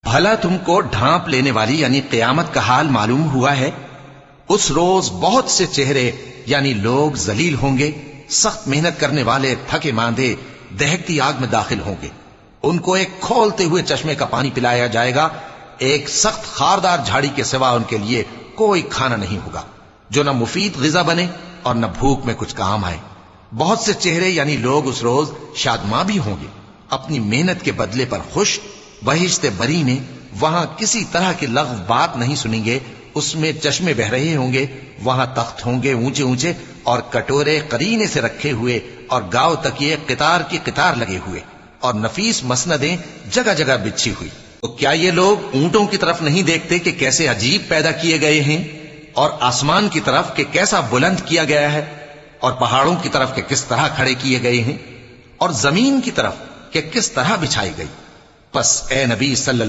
بھلا تم کو ڈھانپ لینے والی یعنی قیامت کا حال معلوم ہوا ہے؟ اس روز بہت سے چہرے یعنی لوگ ذلیل ہوں گے، سخت محنت کرنے والے تھکے ماندے دہکتی آگ میں داخل ہوں گے۔ ان کو ایک کھولتے ہوئے چشمے کا پانی پلایا جائے گا، ایک سخت خاردار جھاڑی کے سوا ان کے لیے کوئی کھانا نہیں ہوگا جو نہ مفید غذا بنے اور نہ بھوک میں کچھ کام آئے۔ بہت سے چہرے یعنی لوگ اس روز شادماں بھی ہوں گے، اپنی محنت کے بدلے پر خوش، بہشت بری میں وہاں کسی طرح کی لغو بات نہیں سنیں گے، اس میں چشمے بہ رہے ہوں گے، وہاں تخت ہوں گے اونچے اونچے اور کٹورے قرینے سے رکھے ہوئے اور گاؤ تکیے قطار کی قطار لگے ہوئے اور نفیس مسندیں جگہ جگہ بچھی ہوئی۔ تو کیا یہ لوگ اونٹوں کی طرف نہیں دیکھتے کہ کیسے عجیب پیدا کیے گئے ہیں، اور آسمان کی طرف کہ کیسا بلند کیا گیا ہے، اور پہاڑوں کی طرف کہ کس طرح کھڑے کیے گئے ہیں، اور زمین کی طرف کہ کس طرح بچھائی گئی؟ پس اے نبی صلی اللہ